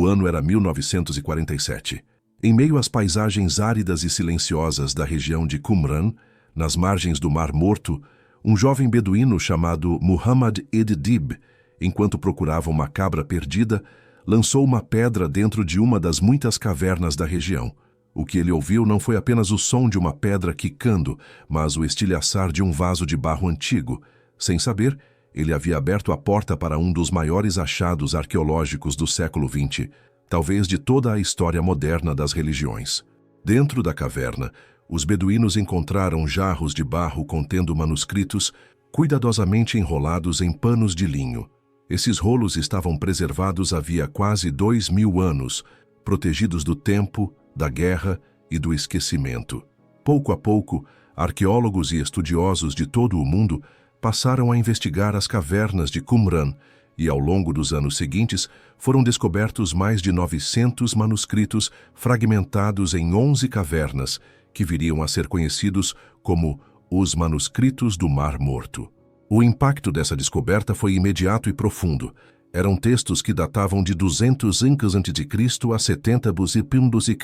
O ano era 1947. Em meio às paisagens áridas e silenciosas da região de Qumran, nas margens do Mar Morto, um jovem beduíno chamado Muhammad ed-Dib, enquanto procurava uma cabra perdida, lançou uma pedra dentro de uma das muitas cavernas da região. O que ele ouviu não foi apenas o som de uma pedra quicando, mas o estilhaçar de um vaso de barro antigo. Sem saber, ele havia aberto a porta para um dos maiores achados arqueológicos do século XX, talvez de toda a história moderna das religiões. Dentro da caverna, os beduínos encontraram jarros de barro contendo manuscritos cuidadosamente enrolados em panos de linho. Esses rolos estavam preservados havia quase 2000 anos, protegidos do tempo, da guerra e do esquecimento. Pouco a pouco, arqueólogos e estudiosos de todo o mundo passaram a investigar as cavernas de Qumran e, ao longo dos anos seguintes, foram descobertos mais de 900 manuscritos fragmentados em 11 cavernas, que viriam a ser conhecidos como os Manuscritos do Mar Morto. O impacto dessa descoberta foi imediato e profundo. Eram textos que datavam de 200 a.C. a 70 b.C.,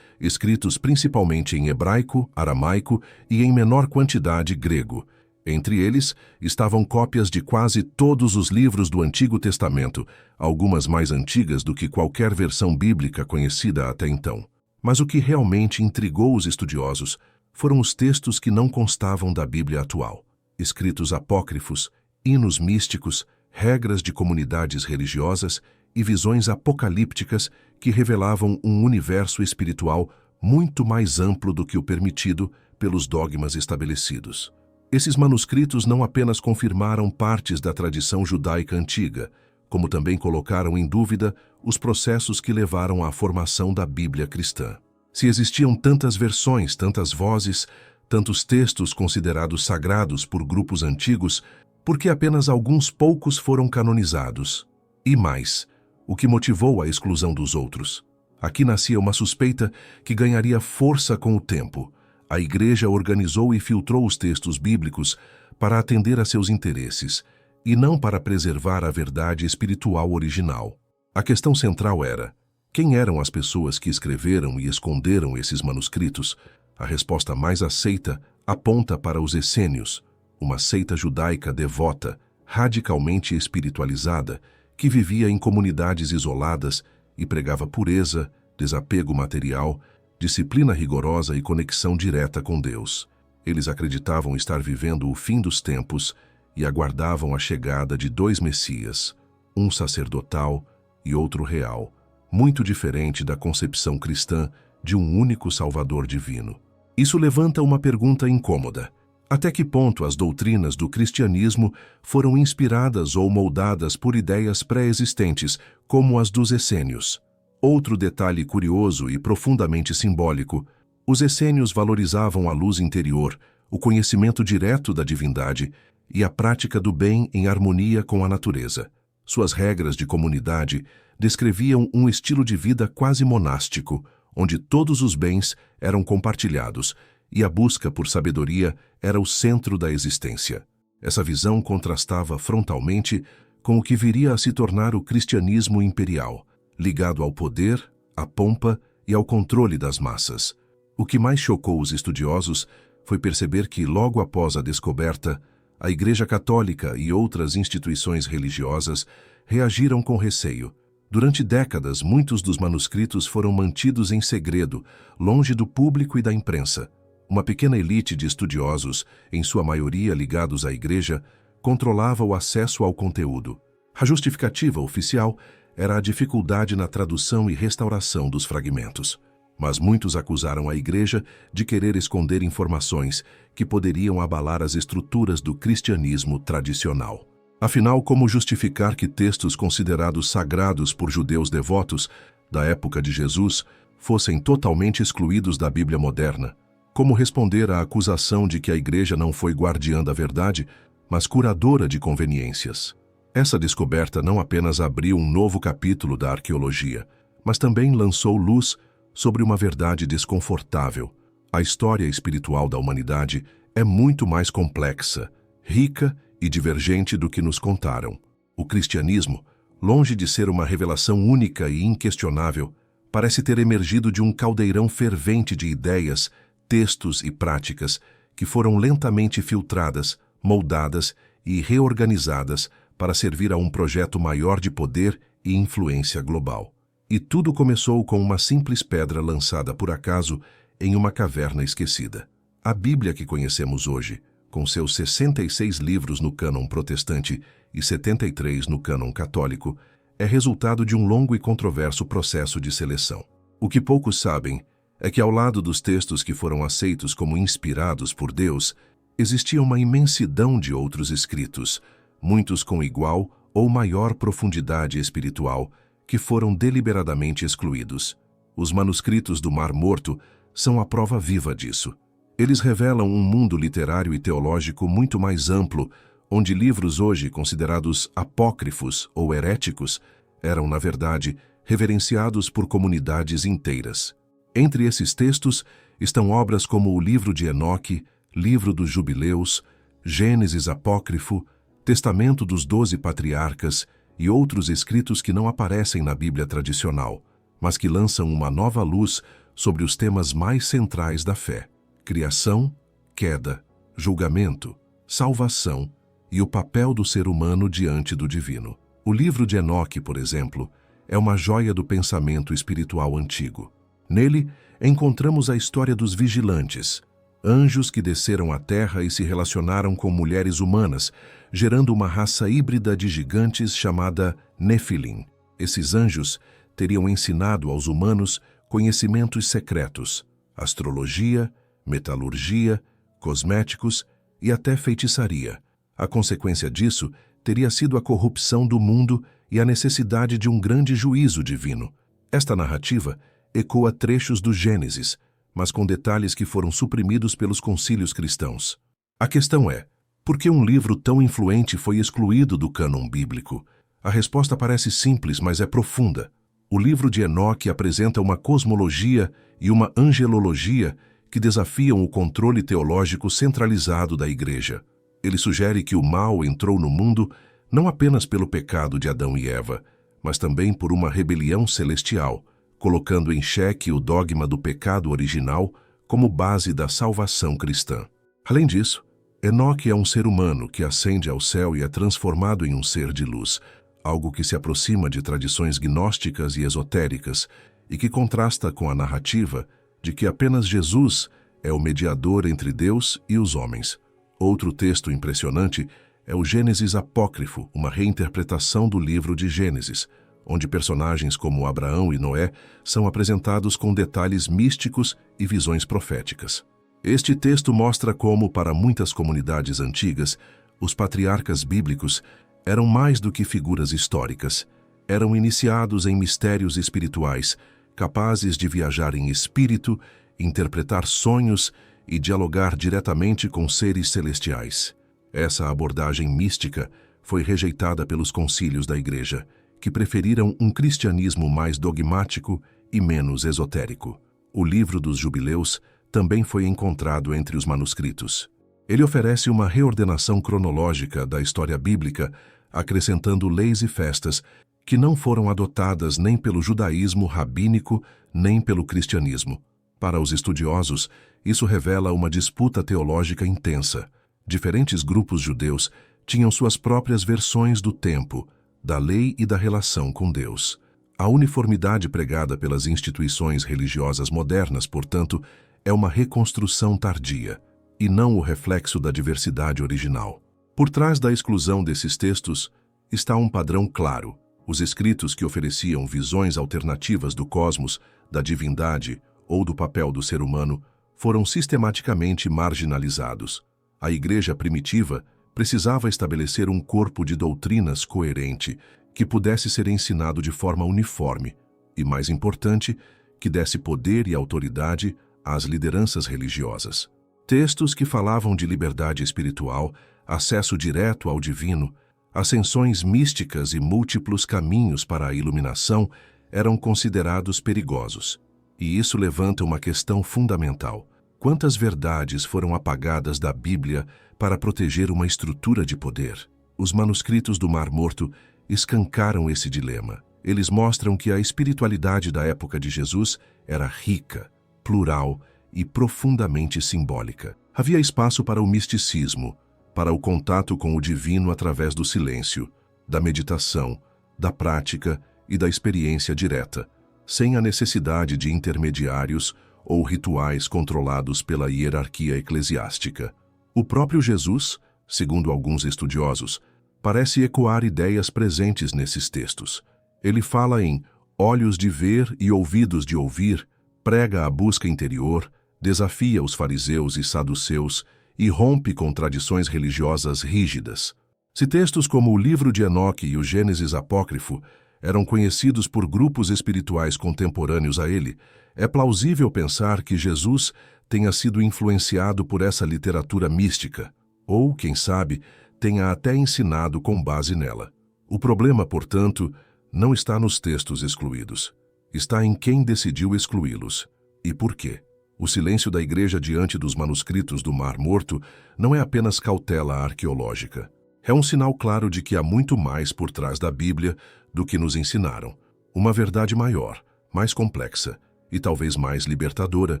escritos principalmente em hebraico, aramaico e, em menor quantidade, grego. Entre eles, estavam cópias de quase todos os livros do Antigo Testamento, algumas mais antigas do que qualquer versão bíblica conhecida até então. Mas o que realmente intrigou os estudiosos foram os textos que não constavam da Bíblia atual. Escritos apócrifos, hinos místicos, regras de comunidades religiosas e visões apocalípticas que revelavam um universo espiritual muito mais amplo do que o permitido pelos dogmas estabelecidos. Esses manuscritos não apenas confirmaram partes da tradição judaica antiga, como também colocaram em dúvida os processos que levaram à formação da Bíblia cristã. Se existiam tantas versões, tantas vozes, tantos textos considerados sagrados por grupos antigos, por que apenas alguns poucos foram canonizados? E mais, o que motivou a exclusão dos outros? Aqui nascia uma suspeita que ganharia força com o tempo. A Igreja organizou e filtrou os textos bíblicos para atender a seus interesses, e não para preservar a verdade espiritual original. A questão central era: quem eram as pessoas que escreveram e esconderam esses manuscritos? A resposta mais aceita aponta para os essênios, uma seita judaica devota, radicalmente espiritualizada, que vivia em comunidades isoladas e pregava pureza, desapego material, disciplina rigorosa e conexão direta com Deus. Eles acreditavam estar vivendo o fim dos tempos e aguardavam a chegada de dois Messias, um sacerdotal e outro real, muito diferente da concepção cristã de um único Salvador divino. Isso levanta uma pergunta incômoda. Até que ponto as doutrinas do cristianismo foram inspiradas ou moldadas por ideias pré-existentes, como as dos essênios? Outro detalhe curioso e profundamente simbólico: os essênios valorizavam a luz interior, o conhecimento direto da divindade e a prática do bem em harmonia com a natureza. Suas regras de comunidade descreviam um estilo de vida quase monástico, onde todos os bens eram compartilhados e a busca por sabedoria era o centro da existência. Essa visão contrastava frontalmente com o que viria a se tornar o cristianismo imperial, ligado ao poder, à pompa e ao controle das massas. O que mais chocou os estudiosos foi perceber que, logo após a descoberta, a Igreja Católica e outras instituições religiosas reagiram com receio. Durante décadas, muitos dos manuscritos foram mantidos em segredo, longe do público e da imprensa. Uma pequena elite de estudiosos, em sua maioria ligados à Igreja, controlava o acesso ao conteúdo. A justificativa oficial era a dificuldade na tradução e restauração dos fragmentos. Mas muitos acusaram a Igreja de querer esconder informações que poderiam abalar as estruturas do cristianismo tradicional. Afinal, como justificar que textos considerados sagrados por judeus devotos da época de Jesus fossem totalmente excluídos da Bíblia moderna? Como responder à acusação de que a Igreja não foi guardiã da verdade, mas curadora de conveniências? Essa descoberta não apenas abriu um novo capítulo da arqueologia, mas também lançou luz sobre uma verdade desconfortável. A história espiritual da humanidade é muito mais complexa, rica e divergente do que nos contaram. O cristianismo, longe de ser uma revelação única e inquestionável, parece ter emergido de um caldeirão fervente de ideias, textos e práticas que foram lentamente filtradas, moldadas e reorganizadas para servir a um projeto maior de poder e influência global. E tudo começou com uma simples pedra lançada por acaso em uma caverna esquecida. A Bíblia que conhecemos hoje, com seus 66 livros no cânon protestante e 73 no cânon católico, é resultado de um longo e controverso processo de seleção. O que poucos sabem é que, ao lado dos textos que foram aceitos como inspirados por Deus, existia uma imensidão de outros escritos, muitos com igual ou maior profundidade espiritual, que foram deliberadamente excluídos. Os manuscritos do Mar Morto são a prova viva disso. Eles revelam um mundo literário e teológico muito mais amplo, onde livros hoje considerados apócrifos ou heréticos eram, na verdade, reverenciados por comunidades inteiras. Entre esses textos estão obras como o Livro de Enoque, Livro dos Jubileus, Gênesis apócrifo, Testamento dos 12 Patriarcas e outros escritos que não aparecem na Bíblia tradicional, mas que lançam uma nova luz sobre os temas mais centrais da fé: criação, queda, julgamento, salvação e o papel do ser humano diante do divino. O Livro de Enoque, por exemplo, é uma joia do pensamento espiritual antigo. Nele, encontramos a história dos vigilantes, anjos que desceram à terra e se relacionaram com mulheres humanas, gerando uma raça híbrida de gigantes chamada Nefilim. Esses anjos teriam ensinado aos humanos conhecimentos secretos, astrologia, metalurgia, cosméticos e até feitiçaria. A consequência disso teria sido a corrupção do mundo e a necessidade de um grande juízo divino. Esta narrativa ecoa trechos do Gênesis, mas com detalhes que foram suprimidos pelos concílios cristãos. A questão é, por que um livro tão influente foi excluído do cânon bíblico? A resposta parece simples, mas é profunda. O Livro de Enoque apresenta uma cosmologia e uma angelologia que desafiam o controle teológico centralizado da Igreja. Ele sugere que o mal entrou no mundo não apenas pelo pecado de Adão e Eva, mas também por uma rebelião celestial, colocando em xeque o dogma do pecado original como base da salvação cristã. Além disso, Enoque é um ser humano que ascende ao céu e é transformado em um ser de luz, algo que se aproxima de tradições gnósticas e esotéricas e que contrasta com a narrativa de que apenas Jesus é o mediador entre Deus e os homens. Outro texto impressionante é o Gênesis apócrifo, uma reinterpretação do livro de Gênesis, onde personagens como Abraão e Noé são apresentados com detalhes místicos e visões proféticas. Este texto mostra como, para muitas comunidades antigas, os patriarcas bíblicos eram mais do que figuras históricas. Eram iniciados em mistérios espirituais, capazes de viajar em espírito, interpretar sonhos e dialogar diretamente com seres celestiais. Essa abordagem mística foi rejeitada pelos concílios da Igreja, que preferiram um cristianismo mais dogmático e menos esotérico. O Livro dos Jubileus também foi encontrado entre os manuscritos. Ele oferece uma reordenação cronológica da história bíblica, acrescentando leis e festas que não foram adotadas nem pelo judaísmo rabínico nem pelo cristianismo. Para os estudiosos, isso revela uma disputa teológica intensa. Diferentes grupos judeus tinham suas próprias versões do tempo, da lei e da relação com Deus. A uniformidade pregada pelas instituições religiosas modernas, portanto, é uma reconstrução tardia, e não o reflexo da diversidade original. Por trás da exclusão desses textos está um padrão claro. Os escritos que ofereciam visões alternativas do cosmos, da divindade ou do papel do ser humano foram sistematicamente marginalizados. A Igreja primitiva precisava estabelecer um corpo de doutrinas coerente que pudesse ser ensinado de forma uniforme e, mais importante, que desse poder e autoridade às lideranças religiosas. Textos que falavam de liberdade espiritual, acesso direto ao divino, ascensões místicas e múltiplos caminhos para a iluminação eram considerados perigosos. E isso levanta uma questão fundamental. Quantas verdades foram apagadas da Bíblia para proteger uma estrutura de poder? Os manuscritos do Mar Morto escancaram esse dilema. Eles mostram que a espiritualidade da época de Jesus era rica, plural e profundamente simbólica. Havia espaço para o misticismo, para o contato com o divino através do silêncio, da meditação, da prática e da experiência direta, sem a necessidade de intermediários ou rituais controlados pela hierarquia eclesiástica. O próprio Jesus, segundo alguns estudiosos, parece ecoar ideias presentes nesses textos. Ele fala em olhos de ver e ouvidos de ouvir, prega a busca interior, desafia os fariseus e saduceus e rompe com tradições religiosas rígidas. Se textos como o livro de Enoque e o Gênesis apócrifo eram conhecidos por grupos espirituais contemporâneos a ele, é plausível pensar que Jesus tenha sido influenciado por essa literatura mística, ou, quem sabe, tenha até ensinado com base nela. O problema, portanto, não está nos textos excluídos. Está em quem decidiu excluí-los e por quê. O silêncio da Igreja diante dos manuscritos do Mar Morto não é apenas cautela arqueológica. É um sinal claro de que há muito mais por trás da Bíblia do que nos ensinaram. Uma verdade maior, mais complexa e talvez mais libertadora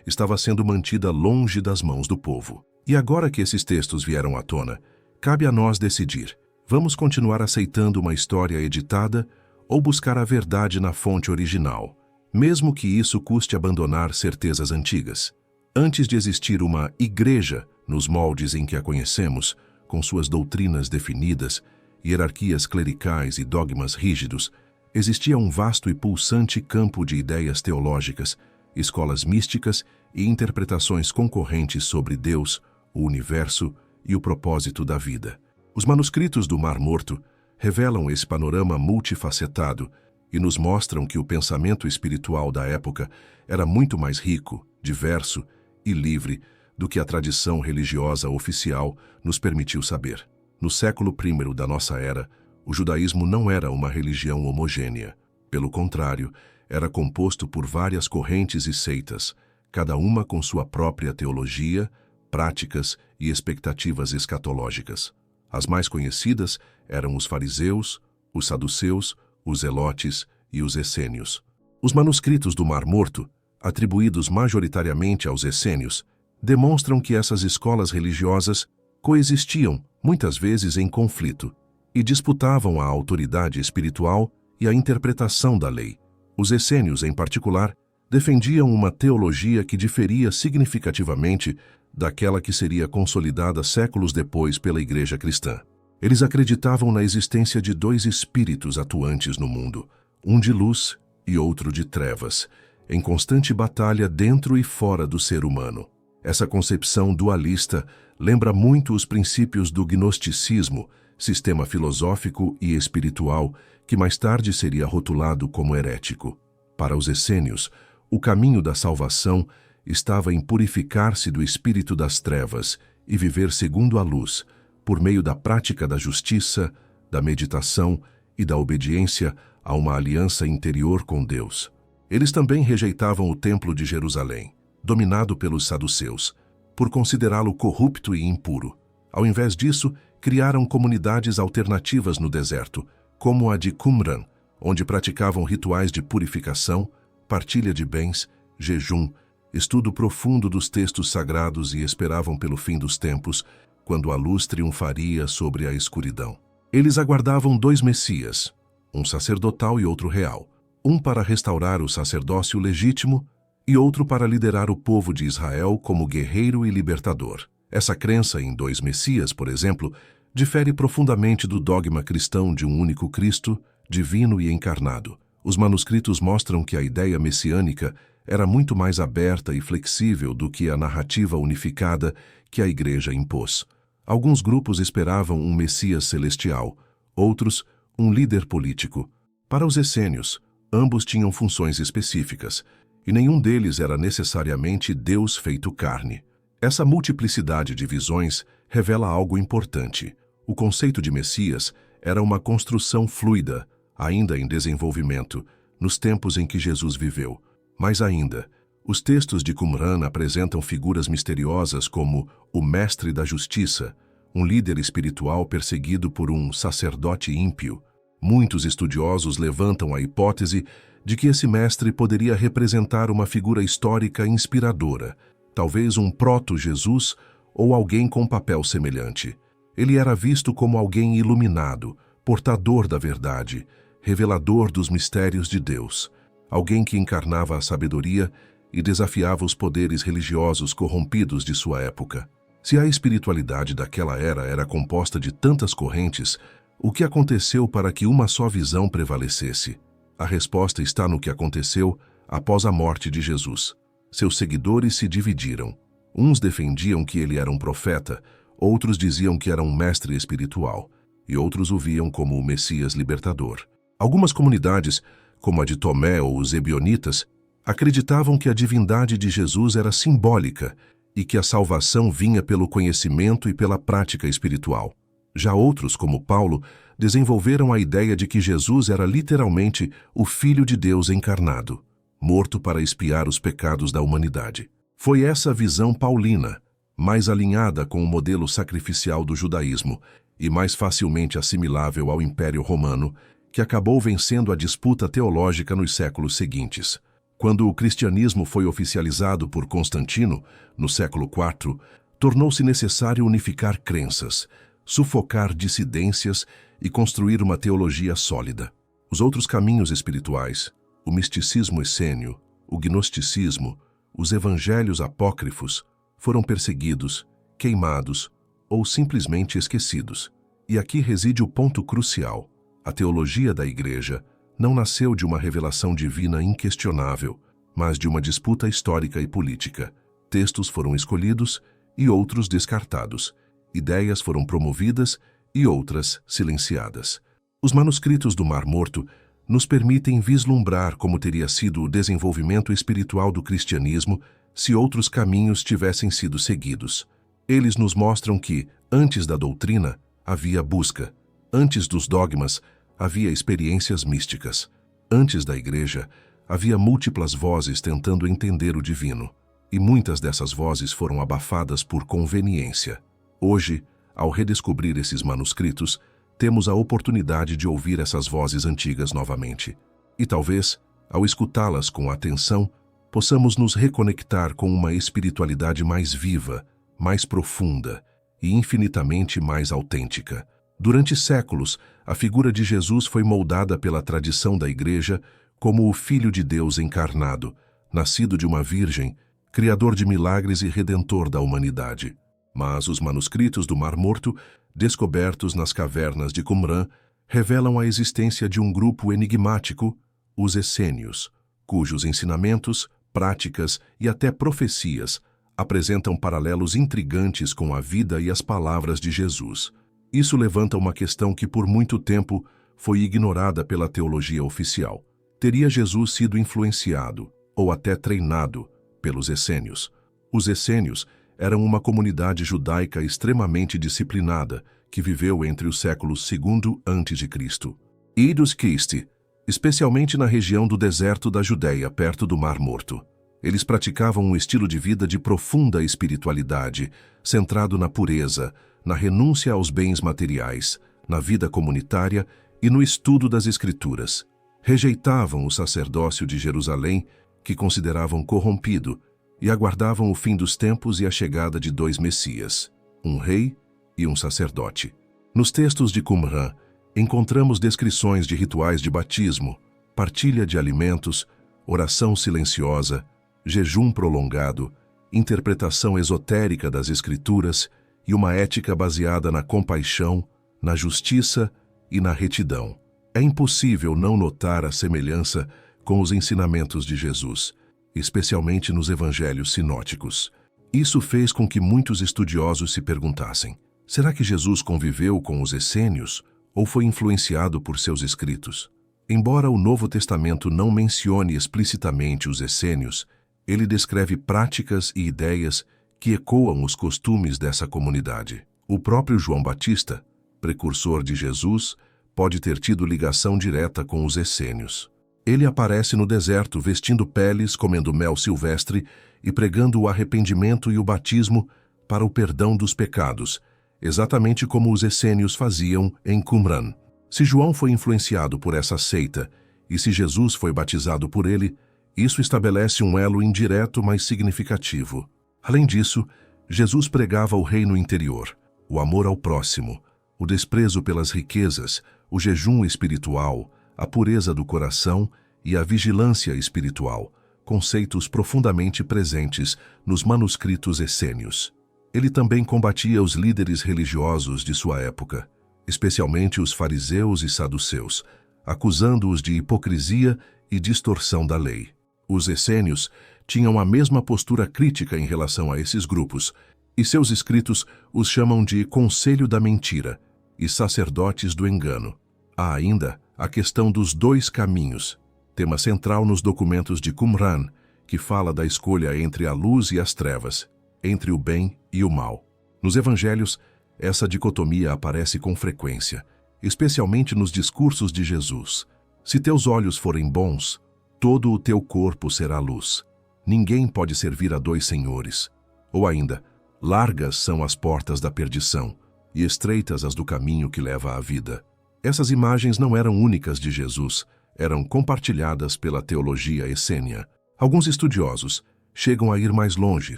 estava sendo mantida longe das mãos do povo. E agora que esses textos vieram à tona, cabe a nós decidir: vamos continuar aceitando uma história editada ou buscar a verdade na fonte original, mesmo que isso custe abandonar certezas antigas? Antes de existir uma igreja nos moldes em que a conhecemos, com suas doutrinas definidas, hierarquias clericais e dogmas rígidos, existia um vasto e pulsante campo de ideias teológicas, escolas místicas e interpretações concorrentes sobre Deus, o universo e o propósito da vida. Os manuscritos do Mar Morto revelam esse panorama multifacetado e nos mostram que o pensamento espiritual da época era muito mais rico, diverso e livre do que a tradição religiosa oficial nos permitiu saber. No século I da nossa era, o judaísmo não era uma religião homogênea. Pelo contrário, era composto por várias correntes e seitas, cada uma com sua própria teologia, práticas e expectativas escatológicas. As mais conhecidas eram os fariseus, os saduceus, os zelotes e os essênios. Os manuscritos do Mar Morto, atribuídos majoritariamente aos essênios, demonstram que essas escolas religiosas coexistiam, muitas vezes em conflito, e disputavam a autoridade espiritual e a interpretação da lei. Os essênios, em particular, defendiam uma teologia que diferia significativamente daquela que seria consolidada séculos depois pela Igreja cristã. Eles acreditavam na existência de dois espíritos atuantes no mundo, um de luz e outro de trevas, em constante batalha dentro e fora do ser humano. Essa concepção dualista lembra muito os princípios do gnosticismo, sistema filosófico e espiritual que mais tarde seria rotulado como herético. Para os essênios, o caminho da salvação estava em purificar-se do espírito das trevas e viver segundo a luz, por meio da prática da justiça, da meditação e da obediência a uma aliança interior com Deus. Eles também rejeitavam o Templo de Jerusalém, dominado pelos saduceus, por considerá-lo corrupto e impuro. Ao invés disso, criaram comunidades alternativas no deserto, como a de Qumran, onde praticavam rituais de purificação, partilha de bens, jejum, estudo profundo dos textos sagrados e esperavam pelo fim dos tempos, quando a luz triunfaria sobre a escuridão. Eles aguardavam dois Messias, um sacerdotal e outro real, um para restaurar o sacerdócio legítimo e outro para liderar o povo de Israel como guerreiro e libertador. Essa crença em dois Messias, por exemplo, difere profundamente do dogma cristão de um único Cristo, divino e encarnado. Os manuscritos mostram que a ideia messiânica era muito mais aberta e flexível do que a narrativa unificada que a Igreja impôs. Alguns grupos esperavam um Messias celestial, outros, um líder político. Para os essênios, ambos tinham funções específicas, e nenhum deles era necessariamente Deus feito carne. Essa multiplicidade de visões revela algo importante. O conceito de Messias era uma construção fluida, ainda em desenvolvimento, nos tempos em que Jesus viveu. Mais ainda, os textos de Qumran apresentam figuras misteriosas como o Mestre da Justiça, um líder espiritual perseguido por um sacerdote ímpio, Muitos estudiosos levantam a hipótese de que esse mestre poderia representar uma figura histórica inspiradora, talvez um proto-Jesus ou alguém com papel semelhante. Ele era visto como alguém iluminado, portador da verdade, revelador dos mistérios de Deus, alguém que encarnava a sabedoria e desafiava os poderes religiosos corrompidos de sua época. Se a espiritualidade daquela era composta de tantas correntes, o que aconteceu para que uma só visão prevalecesse? A resposta está no que aconteceu após a morte de Jesus. Seus seguidores se dividiram. Uns defendiam que ele era um profeta, outros diziam que era um mestre espiritual, e outros o viam como o Messias libertador. Algumas comunidades, como a de Tomé ou os ebionitas, acreditavam que a divindade de Jesus era simbólica e que a salvação vinha pelo conhecimento e pela prática espiritual. Já outros, como Paulo, desenvolveram a ideia de que Jesus era literalmente o Filho de Deus encarnado, morto para expiar os pecados da humanidade. Foi essa visão paulina, mais alinhada com o modelo sacrificial do judaísmo e mais facilmente assimilável ao Império Romano, que acabou vencendo a disputa teológica nos séculos seguintes. Quando o cristianismo foi oficializado por Constantino, no século IV, tornou-se necessário unificar crenças, sufocar dissidências e construir uma teologia sólida. Os outros caminhos espirituais, o misticismo essênio, o gnosticismo, os evangelhos apócrifos, foram perseguidos, queimados ou simplesmente esquecidos. E aqui reside o ponto crucial. A teologia da Igreja não nasceu de uma revelação divina inquestionável, mas de uma disputa histórica e política. Textos foram escolhidos e outros descartados. Ideias foram promovidas e outras silenciadas. Os manuscritos do Mar Morto nos permitem vislumbrar como teria sido o desenvolvimento espiritual do cristianismo se outros caminhos tivessem sido seguidos. Eles nos mostram que, antes da doutrina, havia busca. Antes dos dogmas, havia experiências místicas. Antes da Igreja, havia múltiplas vozes tentando entender o divino. E muitas dessas vozes foram abafadas por conveniência. Hoje, ao redescobrir esses manuscritos, temos a oportunidade de ouvir essas vozes antigas novamente. E talvez, ao escutá-las com atenção, possamos nos reconectar com uma espiritualidade mais viva, mais profunda e infinitamente mais autêntica. Durante séculos, a figura de Jesus foi moldada pela tradição da Igreja como o Filho de Deus encarnado, nascido de uma virgem, criador de milagres e redentor da humanidade. Mas os manuscritos do Mar Morto, descobertos nas cavernas de Qumran, revelam a existência de um grupo enigmático, os essênios, cujos ensinamentos, práticas e até profecias apresentam paralelos intrigantes com a vida e as palavras de Jesus. Isso levanta uma questão que por muito tempo foi ignorada pela teologia oficial. Teria Jesus sido influenciado, ou até treinado, pelos essênios? Os essênios eram uma comunidade judaica extremamente disciplinada que viveu entre os séculos II a.C. e dos Christi, especialmente na região do deserto da Judéia, perto do Mar Morto. Eles praticavam um estilo de vida de profunda espiritualidade, centrado na pureza, na renúncia aos bens materiais, na vida comunitária e no estudo das Escrituras. Rejeitavam o sacerdócio de Jerusalém, que consideravam corrompido, e aguardavam o fim dos tempos e a chegada de dois Messias, um rei e um sacerdote. Nos textos de Qumran, encontramos descrições de rituais de batismo, partilha de alimentos, oração silenciosa, jejum prolongado, interpretação esotérica das Escrituras e uma ética baseada na compaixão, na justiça e na retidão. É impossível não notar a semelhança com os ensinamentos de Jesus, especialmente nos evangelhos sinóticos. Isso fez com que muitos estudiosos se perguntassem: será que Jesus conviveu com os essênios ou foi influenciado por seus escritos? Embora o Novo Testamento não mencione explicitamente os essênios, ele descreve práticas e ideias que ecoam os costumes dessa comunidade. O próprio João Batista, precursor de Jesus, pode ter tido ligação direta com os essênios. Ele aparece no deserto vestindo peles, comendo mel silvestre e pregando o arrependimento e o batismo para o perdão dos pecados, exatamente como os essênios faziam em Qumran. Se João foi influenciado por essa seita e se Jesus foi batizado por ele, isso estabelece um elo indireto mas significativo. Além disso, Jesus pregava o reino interior, o amor ao próximo, o desprezo pelas riquezas, o jejum espiritual, a pureza do coração e a vigilância espiritual, conceitos profundamente presentes nos manuscritos essênios. Ele também combatia os líderes religiosos de sua época, especialmente os fariseus e saduceus, acusando-os de hipocrisia e distorção da lei. Os essênios tinham a mesma postura crítica em relação a esses grupos, e seus escritos os chamam de Conselho da Mentira e Sacerdotes do Engano. Há ainda a questão dos dois caminhos, tema central nos documentos de Qumran, que fala da escolha entre a luz e as trevas, entre o bem e o mal. Nos evangelhos, essa dicotomia aparece com frequência, especialmente nos discursos de Jesus. Se teus olhos forem bons, todo o teu corpo será luz. Ninguém pode servir a dois senhores. Ou ainda, largas são as portas da perdição, e estreitas as do caminho que leva à vida. Essas imagens não eram únicas de Jesus, eram compartilhadas pela teologia essênia. Alguns estudiosos chegam a ir mais longe,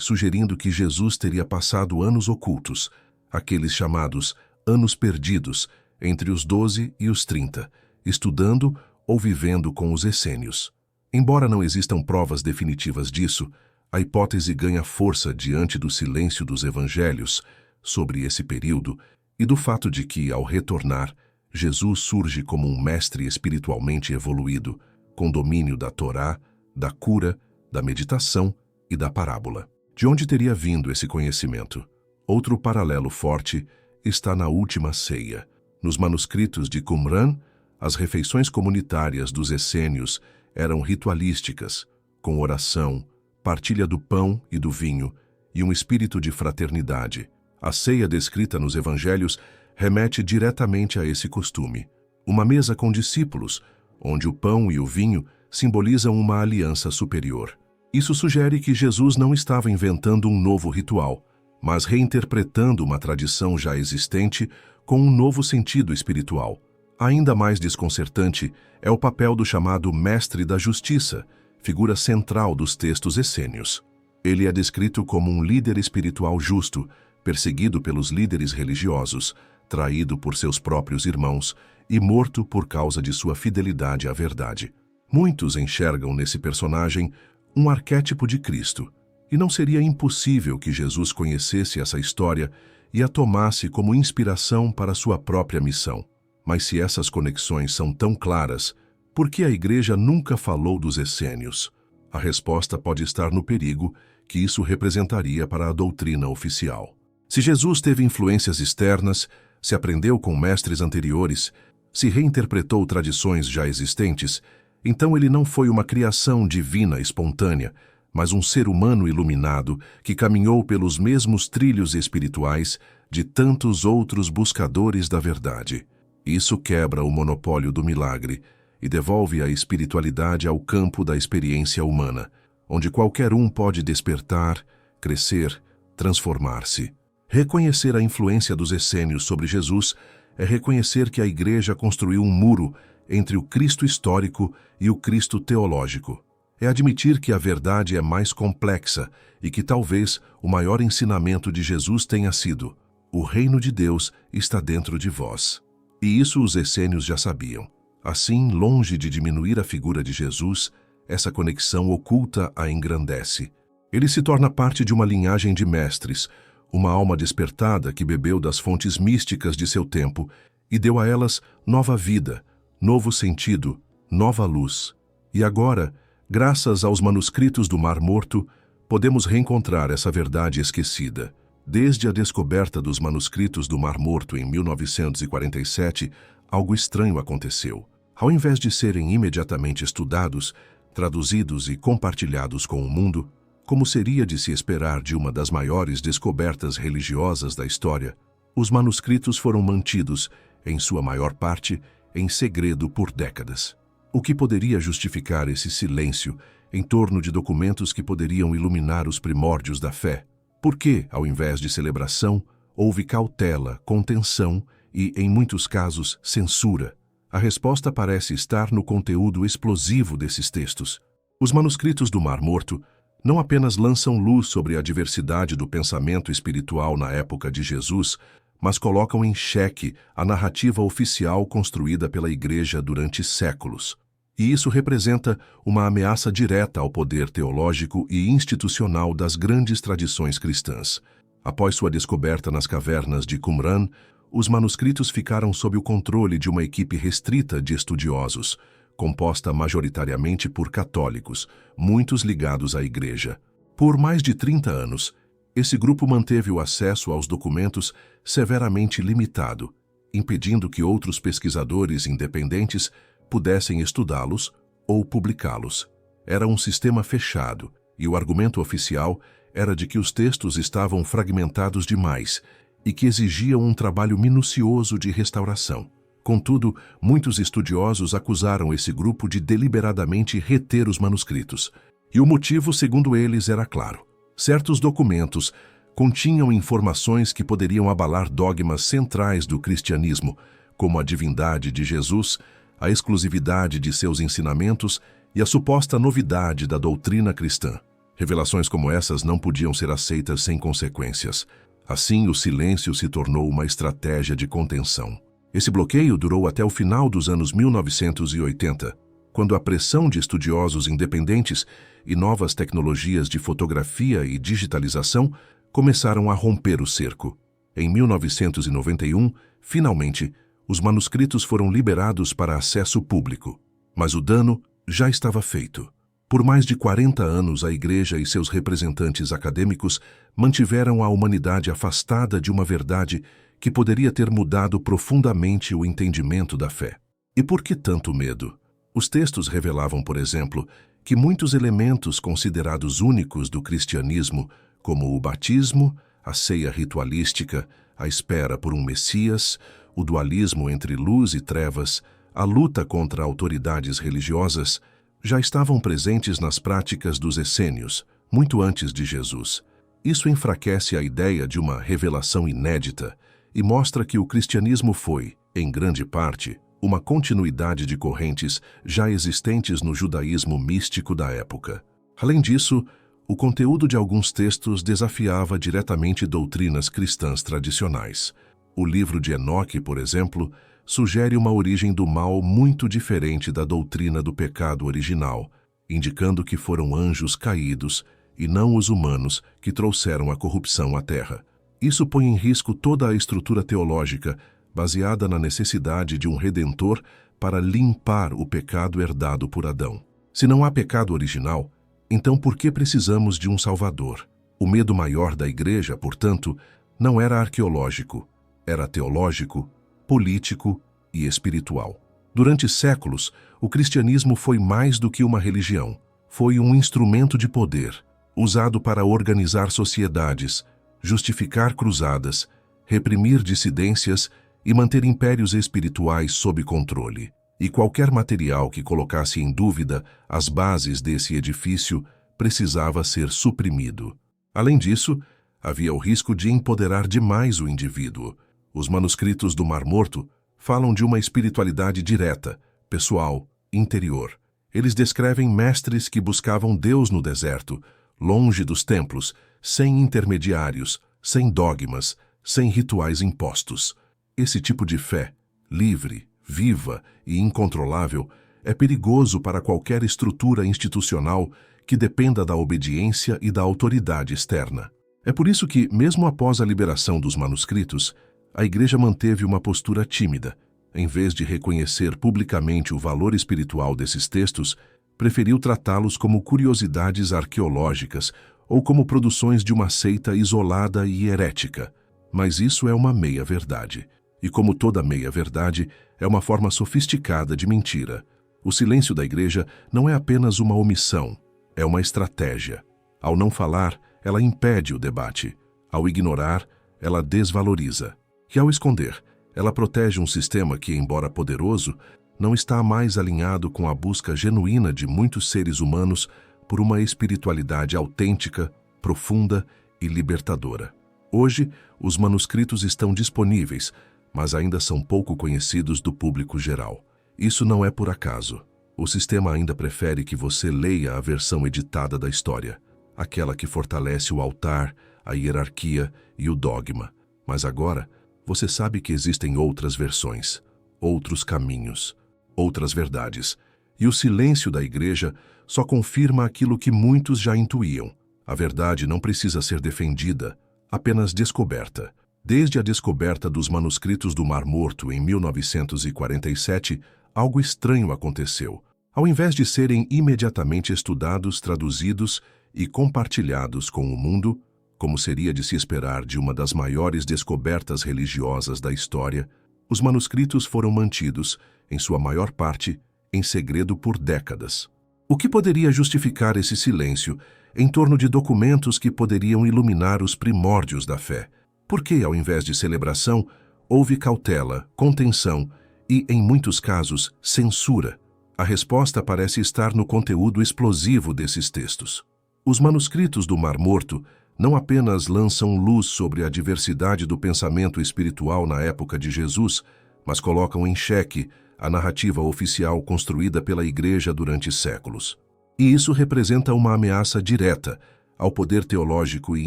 sugerindo que Jesus teria passado anos ocultos, aqueles chamados anos perdidos, entre os 12 e os 30, estudando ou vivendo com os essênios. Embora não existam provas definitivas disso, a hipótese ganha força diante do silêncio dos evangelhos sobre esse período e do fato de que, ao retornar, Jesus surge como um mestre espiritualmente evoluído, com domínio da Torá, da cura, da meditação e da parábola. De onde teria vindo esse conhecimento? Outro paralelo forte está na última ceia. Nos manuscritos de Qumran, as refeições comunitárias dos essênios eram ritualísticas, com oração, partilha do pão e do vinho e um espírito de fraternidade. A ceia descrita nos evangelhos remete diretamente a esse costume. Uma mesa com discípulos, onde o pão e o vinho simbolizam uma aliança superior. Isso sugere que Jesus não estava inventando um novo ritual, mas reinterpretando uma tradição já existente com um novo sentido espiritual. Ainda mais desconcertante é o papel do chamado Mestre da Justiça, figura central dos textos essênios. Ele é descrito como um líder espiritual justo, perseguido pelos líderes religiosos, traído por seus próprios irmãos e morto por causa de sua fidelidade à verdade. Muitos enxergam nesse personagem um arquétipo de Cristo, e não seria impossível que Jesus conhecesse essa história e a tomasse como inspiração para sua própria missão. Mas se essas conexões são tão claras, por que a Igreja nunca falou dos essênios? A resposta pode estar no perigo que isso representaria para a doutrina oficial. Se Jesus teve influências externas, se aprendeu com mestres anteriores, se reinterpretou tradições já existentes, então ele não foi uma criação divina espontânea, mas um ser humano iluminado que caminhou pelos mesmos trilhos espirituais de tantos outros buscadores da verdade. Isso quebra o monopólio do milagre e devolve a espiritualidade ao campo da experiência humana, onde qualquer um pode despertar, crescer, transformar-se. Reconhecer a influência dos essênios sobre Jesus é reconhecer que a Igreja construiu um muro entre o Cristo histórico e o Cristo teológico. É admitir que a verdade é mais complexa e que talvez o maior ensinamento de Jesus tenha sido: o reino de Deus está dentro de vós. E isso os essênios já sabiam. Assim, longe de diminuir a figura de Jesus, essa conexão oculta a engrandece. Ele se torna parte de uma linhagem de mestres, uma alma despertada que bebeu das fontes místicas de seu tempo e deu a elas nova vida, novo sentido, nova luz. E agora, graças aos manuscritos do Mar Morto, podemos reencontrar essa verdade esquecida. Desde a descoberta dos manuscritos do Mar Morto em 1947, algo estranho aconteceu. Ao invés de serem imediatamente estudados, traduzidos e compartilhados com o mundo, como seria de se esperar de uma das maiores descobertas religiosas da história, os manuscritos foram mantidos, em sua maior parte, em segredo por décadas. O que poderia justificar esse silêncio em torno de documentos que poderiam iluminar os primórdios da fé? Por que, ao invés de celebração, houve cautela, contenção e, em muitos casos, censura? A resposta parece estar no conteúdo explosivo desses textos. Os manuscritos do Mar Morto não apenas lançam luz sobre a diversidade do pensamento espiritual na época de Jesus, mas colocam em xeque a narrativa oficial construída pela Igreja durante séculos. E isso representa uma ameaça direta ao poder teológico e institucional das grandes tradições cristãs. Após sua descoberta nas cavernas de Qumran, os manuscritos ficaram sob o controle de uma equipe restrita de estudiosos, composta majoritariamente por católicos, muitos ligados à Igreja. Por mais de 30 anos, esse grupo manteve o acesso aos documentos severamente limitado, impedindo que outros pesquisadores independentes pudessem estudá-los ou publicá-los. Era um sistema fechado, e o argumento oficial era de que os textos estavam fragmentados demais e que exigiam um trabalho minucioso de restauração. Contudo, muitos estudiosos acusaram esse grupo de deliberadamente reter os manuscritos. E o motivo, segundo eles, era claro. Certos documentos continham informações que poderiam abalar dogmas centrais do cristianismo, como a divindade de Jesus, a exclusividade de seus ensinamentos e a suposta novidade da doutrina cristã. Revelações como essas não podiam ser aceitas sem consequências. Assim, o silêncio se tornou uma estratégia de contenção. Esse bloqueio durou até o final dos anos 1980, quando a pressão de estudiosos independentes e novas tecnologias de fotografia e digitalização começaram a romper o cerco. Em 1991, finalmente, os manuscritos foram liberados para acesso público. Mas o dano já estava feito. Por mais de 40 anos, a Igreja e seus representantes acadêmicos mantiveram a humanidade afastada de uma verdade que poderia ter mudado profundamente o entendimento da fé. E por que tanto medo? Os textos revelavam, por exemplo, que muitos elementos considerados únicos do cristianismo, como o batismo, a ceia ritualística, a espera por um Messias, o dualismo entre luz e trevas, a luta contra autoridades religiosas, já estavam presentes nas práticas dos essênios, muito antes de Jesus. Isso enfraquece a ideia de uma revelação inédita e mostra que o cristianismo foi, em grande parte, uma continuidade de correntes já existentes no judaísmo místico da época. Além disso, o conteúdo de alguns textos desafiava diretamente doutrinas cristãs tradicionais. O livro de Enoque, por exemplo, sugere uma origem do mal muito diferente da doutrina do pecado original, indicando que foram anjos caídos e não os humanos que trouxeram a corrupção à terra. Isso põe em risco toda a estrutura teológica baseada na necessidade de um redentor para limpar o pecado herdado por Adão. Se não há pecado original, então por que precisamos de um Salvador? O medo maior da Igreja, portanto, não era arqueológico, era teológico, político e espiritual. Durante séculos, o cristianismo foi mais do que uma religião. Foi um instrumento de poder, usado para organizar sociedades, justificar cruzadas, reprimir dissidências e manter impérios espirituais sob controle. E qualquer material que colocasse em dúvida as bases desse edifício precisava ser suprimido. Além disso, havia o risco de empoderar demais o indivíduo. Os manuscritos do Mar Morto falam de uma espiritualidade direta, pessoal, interior. Eles descrevem mestres que buscavam Deus no deserto, longe dos templos, sem intermediários, sem dogmas, sem rituais impostos. Esse tipo de fé, livre, viva e incontrolável, é perigoso para qualquer estrutura institucional que dependa da obediência e da autoridade externa. É por isso que, mesmo após a liberação dos manuscritos, a Igreja manteve uma postura tímida. Em vez de reconhecer publicamente o valor espiritual desses textos, preferiu tratá-los como curiosidades arqueológicas ou como produções de uma seita isolada e herética. Mas isso é uma meia-verdade. E como toda meia-verdade, é uma forma sofisticada de mentira. O silêncio da Igreja não é apenas uma omissão, é uma estratégia. Ao não falar, ela impede o debate. Ao ignorar, ela desvaloriza. E ao esconder, ela protege um sistema que, embora poderoso, não está mais alinhado com a busca genuína de muitos seres humanos por uma espiritualidade autêntica, profunda e libertadora. Hoje, os manuscritos estão disponíveis, mas ainda são pouco conhecidos do público geral. Isso não é por acaso. O sistema ainda prefere que você leia a versão editada da história, aquela que fortalece o altar, a hierarquia e o dogma. Mas agora, você sabe que existem outras versões, outros caminhos, outras verdades. E o silêncio da igreja só confirma aquilo que muitos já intuíam. A verdade não precisa ser defendida, apenas descoberta. Desde a descoberta dos manuscritos do Mar Morto em 1947, algo estranho aconteceu. Ao invés de serem imediatamente estudados, traduzidos e compartilhados com o mundo, como seria de se esperar de uma das maiores descobertas religiosas da história, os manuscritos foram mantidos, em sua maior parte, em segredo por décadas. O que poderia justificar esse silêncio em torno de documentos que poderiam iluminar os primórdios da fé? Por que, ao invés de celebração, houve cautela, contenção e, em muitos casos, censura? A resposta parece estar no conteúdo explosivo desses textos. Os manuscritos do Mar Morto não apenas lançam luz sobre a diversidade do pensamento espiritual na época de Jesus, mas colocam em xeque a narrativa oficial construída pela Igreja durante séculos. E isso representa uma ameaça direta ao poder teológico e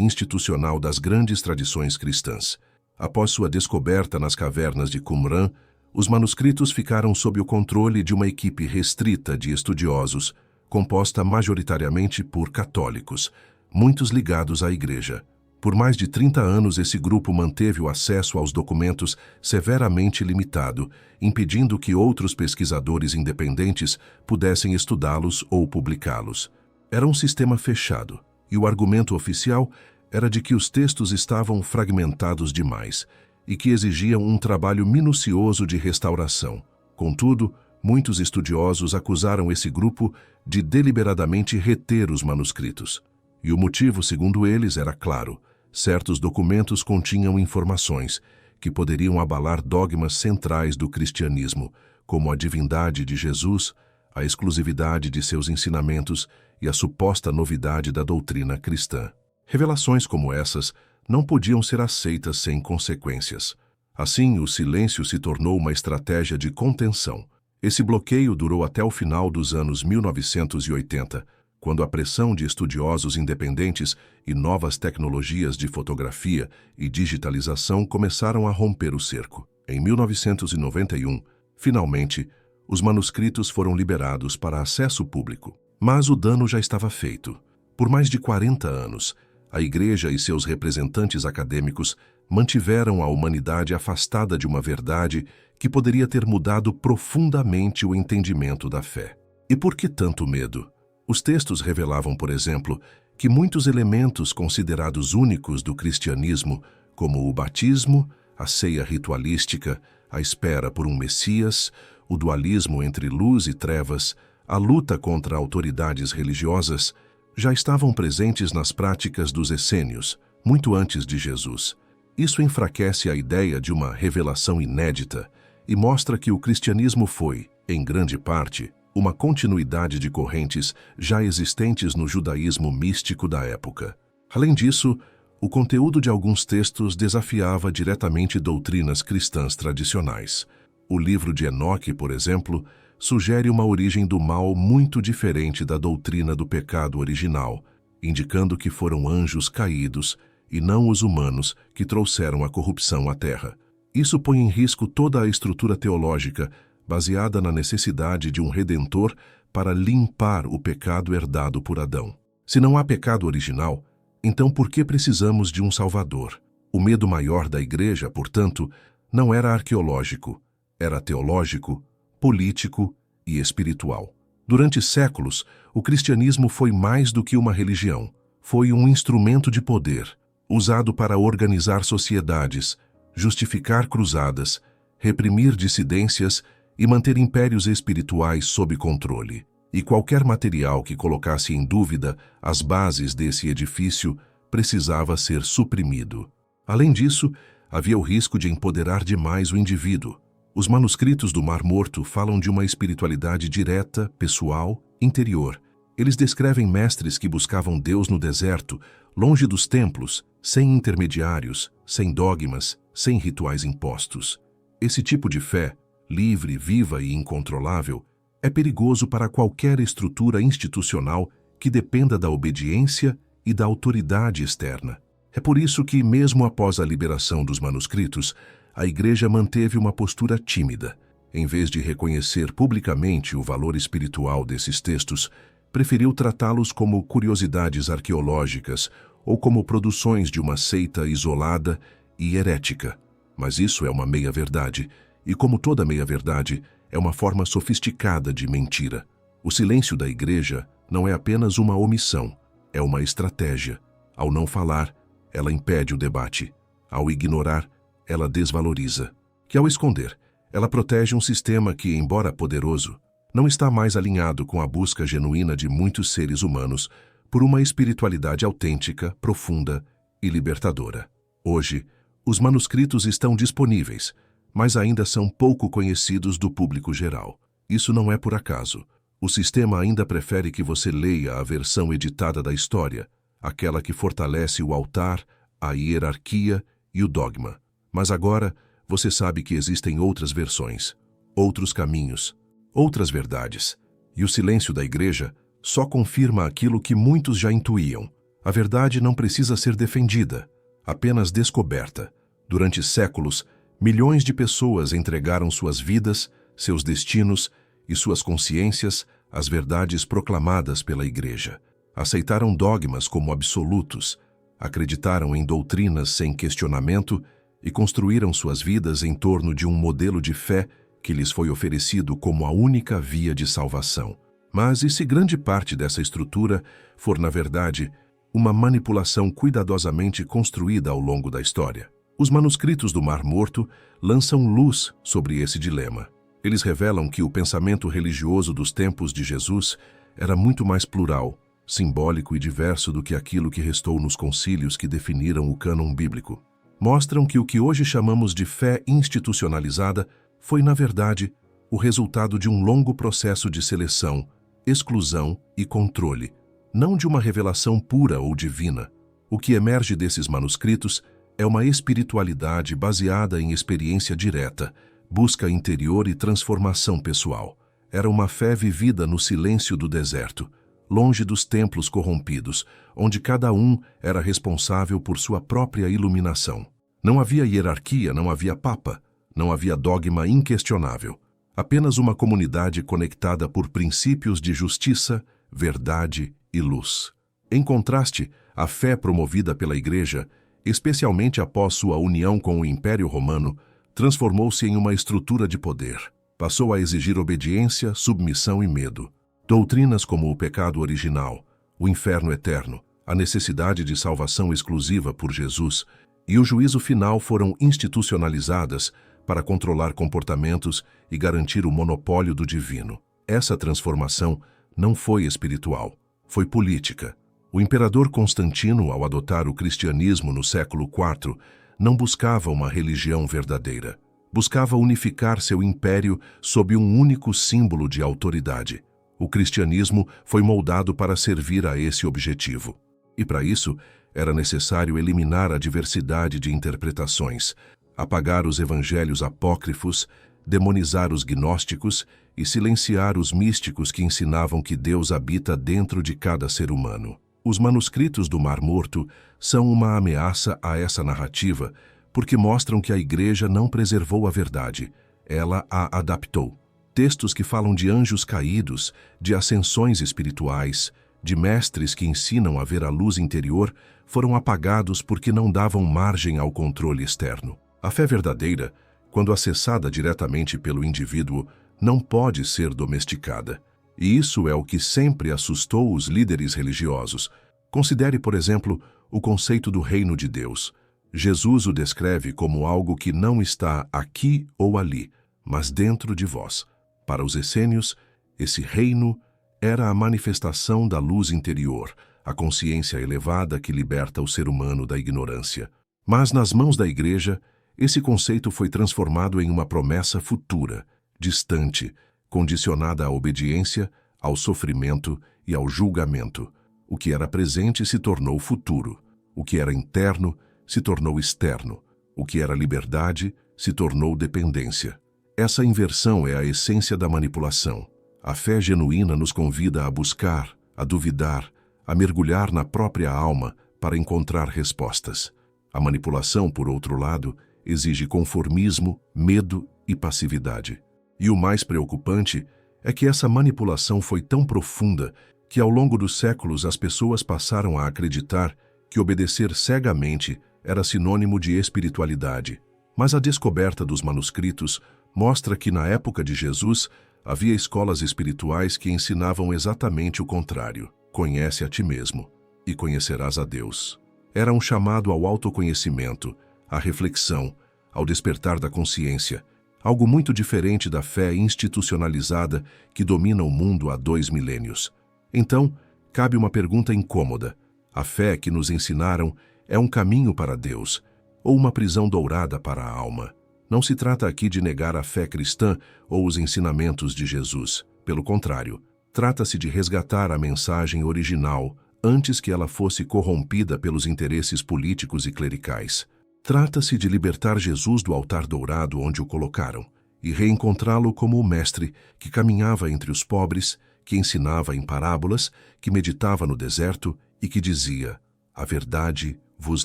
institucional das grandes tradições cristãs. Após sua descoberta nas cavernas de Qumran, os manuscritos ficaram sob o controle de uma equipe restrita de estudiosos, composta majoritariamente por católicos, muitos ligados à Igreja. Por mais de 30 anos, esse grupo manteve o acesso aos documentos severamente limitado, impedindo que outros pesquisadores independentes pudessem estudá-los ou publicá-los. Era um sistema fechado, e o argumento oficial era de que os textos estavam fragmentados demais e que exigiam um trabalho minucioso de restauração. Contudo, muitos estudiosos acusaram esse grupo de deliberadamente reter os manuscritos. E o motivo, segundo eles, era claro: certos documentos continham informações que poderiam abalar dogmas centrais do cristianismo, como a divindade de Jesus, a exclusividade de seus ensinamentos e a suposta novidade da doutrina cristã. Revelações como essas não podiam ser aceitas sem consequências. Assim, o silêncio se tornou uma estratégia de contenção. Esse bloqueio durou até o final dos anos 1980, quando a pressão de estudiosos independentes e novas tecnologias de fotografia e digitalização começaram a romper o cerco. Em 1991, finalmente, os manuscritos foram liberados para acesso público. Mas o dano já estava feito. Por mais de 40 anos, a Igreja e seus representantes acadêmicos mantiveram a humanidade afastada de uma verdade que poderia ter mudado profundamente o entendimento da fé. E por que tanto medo? Os textos revelavam, por exemplo, que muitos elementos considerados únicos do cristianismo, como o batismo, a ceia ritualística, a espera por um Messias, o dualismo entre luz e trevas, a luta contra autoridades religiosas, já estavam presentes nas práticas dos essênios, muito antes de Jesus. Isso enfraquece a ideia de uma revelação inédita e mostra que o cristianismo foi, em grande parte, uma continuidade de correntes já existentes no judaísmo místico da época. Além disso, o conteúdo de alguns textos desafiava diretamente doutrinas cristãs tradicionais. O livro de Enoque, por exemplo, sugere uma origem do mal muito diferente da doutrina do pecado original, indicando que foram anjos caídos e não os humanos que trouxeram a corrupção à Terra. Isso põe em risco toda a estrutura teológica baseada na necessidade de um redentor para limpar o pecado herdado por Adão. Se não há pecado original, então por que precisamos de um Salvador? O medo maior da Igreja, portanto, não era arqueológico, era teológico, político e espiritual. Durante séculos, o cristianismo foi mais do que uma religião. Foi um instrumento de poder, usado para organizar sociedades, justificar cruzadas, reprimir dissidências e manter impérios espirituais sob controle. E qualquer material que colocasse em dúvida as bases desse edifício precisava ser suprimido. Além disso, havia o risco de empoderar demais o indivíduo. Os manuscritos do Mar Morto falam de uma espiritualidade direta, pessoal, interior. Eles descrevem mestres que buscavam Deus no deserto, longe dos templos, sem intermediários, sem dogmas, sem rituais impostos. Esse tipo de fé, livre, viva e incontrolável, é perigoso para qualquer estrutura institucional que dependa da obediência e da autoridade externa. É por isso que, mesmo após a liberação dos manuscritos, a Igreja manteve uma postura tímida. Em vez de reconhecer publicamente o valor espiritual desses textos, preferiu tratá-los como curiosidades arqueológicas ou como produções de uma seita isolada e herética. Mas isso é uma meia-verdade, e como toda meia-verdade, é uma forma sofisticada de mentira. O silêncio da Igreja não é apenas uma omissão, é uma estratégia. Ao não falar, ela impede o debate. Ao ignorar, ela desvaloriza. Que ao esconder, ela protege um sistema que, embora poderoso, não está mais alinhado com a busca genuína de muitos seres humanos por uma espiritualidade autêntica, profunda e libertadora. Hoje, os manuscritos estão disponíveis, mas ainda são pouco conhecidos do público geral. Isso não é por acaso. O sistema ainda prefere que você leia a versão editada da história, aquela que fortalece o altar, a hierarquia e o dogma. Mas agora, você sabe que existem outras versões, outros caminhos, outras verdades. E o silêncio da Igreja só confirma aquilo que muitos já intuíam. A verdade não precisa ser defendida, apenas descoberta. Durante séculos, milhões de pessoas entregaram suas vidas, seus destinos e suas consciências às verdades proclamadas pela Igreja. Aceitaram dogmas como absolutos, acreditaram em doutrinas sem questionamento e construíram suas vidas em torno de um modelo de fé que lhes foi oferecido como a única via de salvação. Mas e se grande parte dessa estrutura for, na verdade, uma manipulação cuidadosamente construída ao longo da história? Os manuscritos do Mar Morto lançam luz sobre esse dilema. Eles revelam que o pensamento religioso dos tempos de Jesus era muito mais plural, simbólico e diverso do que aquilo que restou nos concílios que definiram o cânon bíblico. Mostram que o que hoje chamamos de fé institucionalizada foi, na verdade, o resultado de um longo processo de seleção, exclusão e controle, não de uma revelação pura ou divina. O que emerge desses manuscritos é uma espiritualidade baseada em experiência direta, busca interior e transformação pessoal. Era uma fé vivida no silêncio do deserto, longe dos templos corrompidos, onde cada um era responsável por sua própria iluminação. Não havia hierarquia, não havia papa, não havia dogma inquestionável. Apenas uma comunidade conectada por princípios de justiça, verdade e luz. Em contraste, a fé promovida pela Igreja, especialmente após sua união com o Império Romano, transformou-se em uma estrutura de poder. Passou a exigir obediência, submissão e medo. Doutrinas como o pecado original, o inferno eterno, a necessidade de salvação exclusiva por Jesus e o juízo final foram institucionalizadas para controlar comportamentos e garantir o monopólio do divino. Essa transformação não foi espiritual, foi política. O imperador Constantino, ao adotar o cristianismo no século IV, não buscava uma religião verdadeira. Buscava unificar seu império sob um único símbolo de autoridade. O cristianismo foi moldado para servir a esse objetivo. E para isso, era necessário eliminar a diversidade de interpretações, apagar os evangelhos apócrifos, demonizar os gnósticos e silenciar os místicos que ensinavam que Deus habita dentro de cada ser humano. Os manuscritos do Mar Morto são uma ameaça a essa narrativa porque mostram que a Igreja não preservou a verdade, ela a adaptou. Textos que falam de anjos caídos, de ascensões espirituais, de mestres que ensinam a ver a luz interior, foram apagados porque não davam margem ao controle externo. A fé verdadeira, quando acessada diretamente pelo indivíduo, não pode ser domesticada. E isso é o que sempre assustou os líderes religiosos. Considere, por exemplo, o conceito do reino de Deus. Jesus o descreve como algo que não está aqui ou ali, mas dentro de vós. Para os essênios, esse reino era a manifestação da luz interior, a consciência elevada que liberta o ser humano da ignorância. Mas nas mãos da Igreja, esse conceito foi transformado em uma promessa futura, distante, condicionada à obediência, ao sofrimento e ao julgamento. O que era presente se tornou futuro. O que era interno se tornou externo. O que era liberdade se tornou dependência. Essa inversão é a essência da manipulação. A fé genuína nos convida a buscar, a duvidar, a mergulhar na própria alma para encontrar respostas. A manipulação, por outro lado, exige conformismo, medo e passividade. E o mais preocupante é que essa manipulação foi tão profunda que ao longo dos séculos as pessoas passaram a acreditar que obedecer cegamente era sinônimo de espiritualidade. Mas a descoberta dos manuscritos mostra que na época de Jesus havia escolas espirituais que ensinavam exatamente o contrário. Conhece a ti mesmo e conhecerás a Deus. Era um chamado ao autoconhecimento, à reflexão, ao despertar da consciência, algo muito diferente da fé institucionalizada que domina o mundo há 2 milênios. Então, cabe uma pergunta incômoda. A fé que nos ensinaram é um caminho para Deus ou uma prisão dourada para a alma? Não se trata aqui de negar a fé cristã ou os ensinamentos de Jesus. Pelo contrário, trata-se de resgatar a mensagem original antes que ela fosse corrompida pelos interesses políticos e clericais. Trata-se de libertar Jesus do altar dourado onde o colocaram e reencontrá-lo como o mestre que caminhava entre os pobres, que ensinava em parábolas, que meditava no deserto e que dizia: "A verdade vos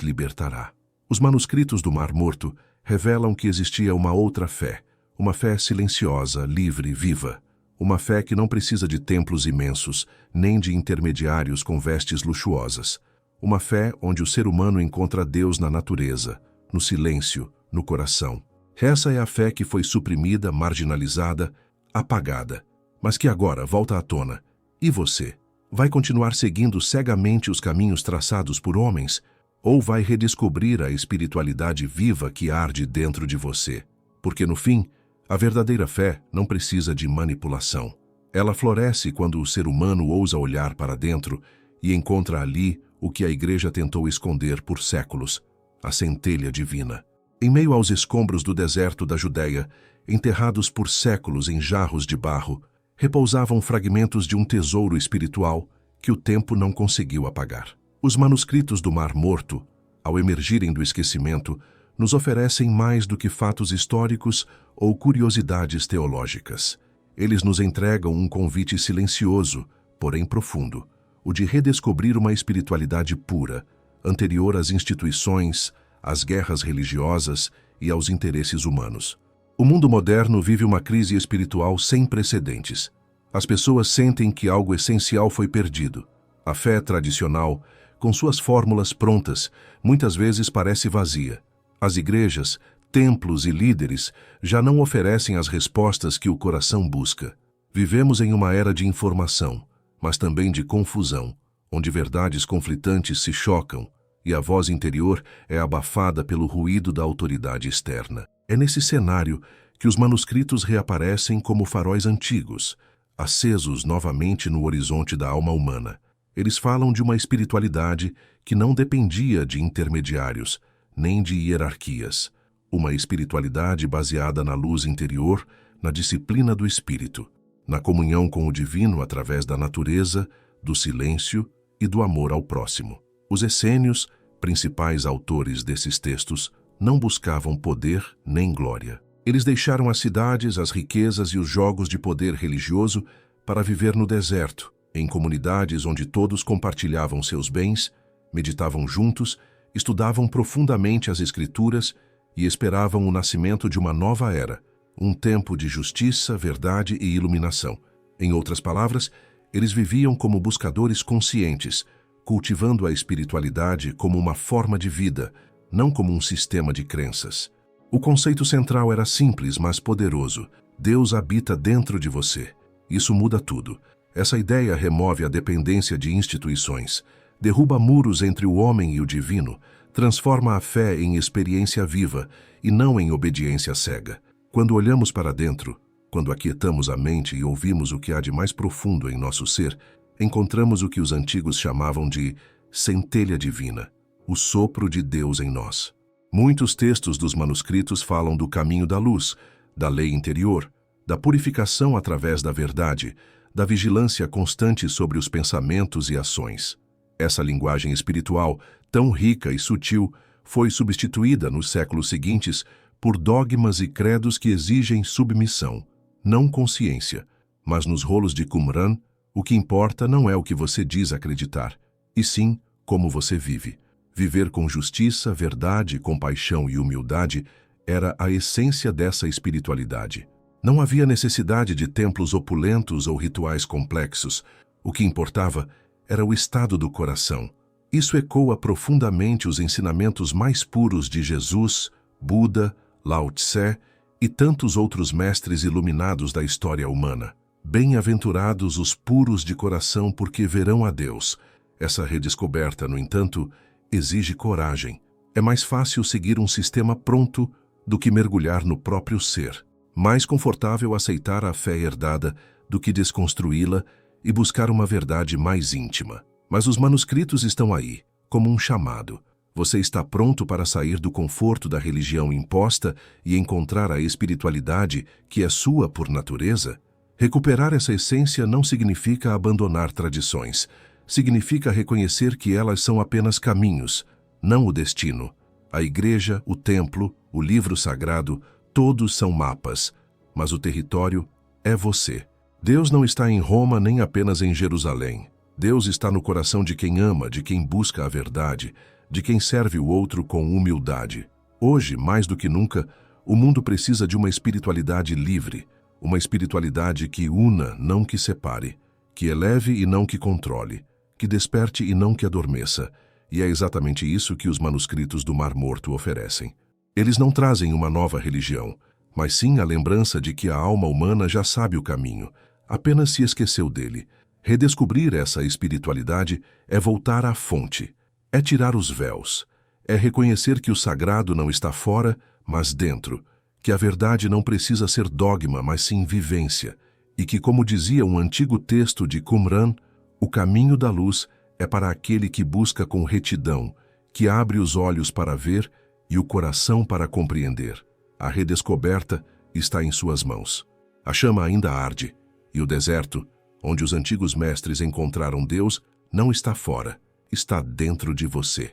libertará." Os manuscritos do Mar Morto revelam que existia uma outra fé, uma fé silenciosa, livre, viva. Uma fé que não precisa de templos imensos, nem de intermediários com vestes luxuosas. Uma fé onde o ser humano encontra Deus na natureza, no silêncio, no coração. Essa é a fé que foi suprimida, marginalizada, apagada, mas que agora volta à tona. E você? Vai continuar seguindo cegamente os caminhos traçados por homens? Ou vai redescobrir a espiritualidade viva que arde dentro de você? Porque, no fim, a verdadeira fé não precisa de manipulação. Ela floresce quando o ser humano ousa olhar para dentro e encontra ali o que a Igreja tentou esconder por séculos: a centelha divina. Em meio aos escombros do deserto da Judéia, enterrados por séculos em jarros de barro, repousavam fragmentos de um tesouro espiritual que o tempo não conseguiu apagar. Os manuscritos do Mar Morto, ao emergirem do esquecimento, nos oferecem mais do que fatos históricos ou curiosidades teológicas. Eles nos entregam um convite silencioso, porém profundo, o de redescobrir uma espiritualidade pura, anterior às instituições, às guerras religiosas e aos interesses humanos. O mundo moderno vive uma crise espiritual sem precedentes. As pessoas sentem que algo essencial foi perdido. A fé tradicional, com suas fórmulas prontas, muitas vezes parece vazia. As igrejas, templos e líderes já não oferecem as respostas que o coração busca. Vivemos em uma era de informação, mas também de confusão, onde verdades conflitantes se chocam e a voz interior é abafada pelo ruído da autoridade externa. É nesse cenário que os manuscritos reaparecem como faróis antigos, acesos novamente no horizonte da alma humana. Eles falam de uma espiritualidade que não dependia de intermediários, nem de hierarquias. Uma espiritualidade baseada na luz interior, na disciplina do espírito, na comunhão com o divino através da natureza, do silêncio e do amor ao próximo. Os essênios, principais autores desses textos, não buscavam poder nem glória. Eles deixaram as cidades, as riquezas e os jogos de poder religioso para viver no deserto, em comunidades onde todos compartilhavam seus bens, meditavam juntos, estudavam profundamente as Escrituras e esperavam o nascimento de uma nova era, um tempo de justiça, verdade e iluminação. Em outras palavras, eles viviam como buscadores conscientes, cultivando a espiritualidade como uma forma de vida, não como um sistema de crenças. O conceito central era simples, mas poderoso. Deus habita dentro de você. Isso muda tudo. Essa ideia remove a dependência de instituições, derruba muros entre o homem e o divino, transforma a fé em experiência viva e não em obediência cega. Quando olhamos para dentro, quando aquietamos a mente e ouvimos o que há de mais profundo em nosso ser, encontramos o que os antigos chamavam de centelha divina, o sopro de Deus em nós. Muitos textos dos manuscritos falam do caminho da luz, da lei interior, da purificação através da verdade, da vigilância constante sobre os pensamentos e ações. Essa linguagem espiritual, tão rica e sutil, foi substituída nos séculos seguintes por dogmas e credos que exigem submissão, não consciência. Mas nos rolos de Qumran, o que importa não é o que você diz acreditar, e sim como você vive. Viver com justiça, verdade, compaixão e humildade era a essência dessa espiritualidade. Não havia necessidade de templos opulentos ou rituais complexos. O que importava era o estado do coração. Isso ecoa profundamente os ensinamentos mais puros de Jesus, Buda, Lao Tse e tantos outros mestres iluminados da história humana. Bem-aventurados os puros de coração, porque verão a Deus. Essa redescoberta, no entanto, exige coragem. É mais fácil seguir um sistema pronto do que mergulhar no próprio ser. Mais confortável aceitar a fé herdada do que desconstruí-la e buscar uma verdade mais íntima. Mas os manuscritos estão aí, como um chamado. Você está pronto para sair do conforto da religião imposta e encontrar a espiritualidade que é sua por natureza? Recuperar essa essência não significa abandonar tradições. Significa reconhecer que elas são apenas caminhos, não o destino. A igreja, o templo, o livro sagrado, todos são mapas, mas o território é você. Deus não está em Roma nem apenas em Jerusalém. Deus está no coração de quem ama, de quem busca a verdade, de quem serve o outro com humildade. Hoje, mais do que nunca, o mundo precisa de uma espiritualidade livre, uma espiritualidade que una, não que separe, que eleve e não que controle, que desperte e não que adormeça. E é exatamente isso que os manuscritos do Mar Morto oferecem. Eles não trazem uma nova religião, mas sim a lembrança de que a alma humana já sabe o caminho, apenas se esqueceu dele. Redescobrir essa espiritualidade é voltar à fonte, é tirar os véus, é reconhecer que o sagrado não está fora, mas dentro, que a verdade não precisa ser dogma, mas sim vivência, e que, como dizia um antigo texto de Qumran, o caminho da luz é para aquele que busca com retidão, que abre os olhos para ver e o coração para compreender. A redescoberta está em suas mãos. A chama ainda arde, e o deserto, onde os antigos mestres encontraram Deus, não está fora, está dentro de você.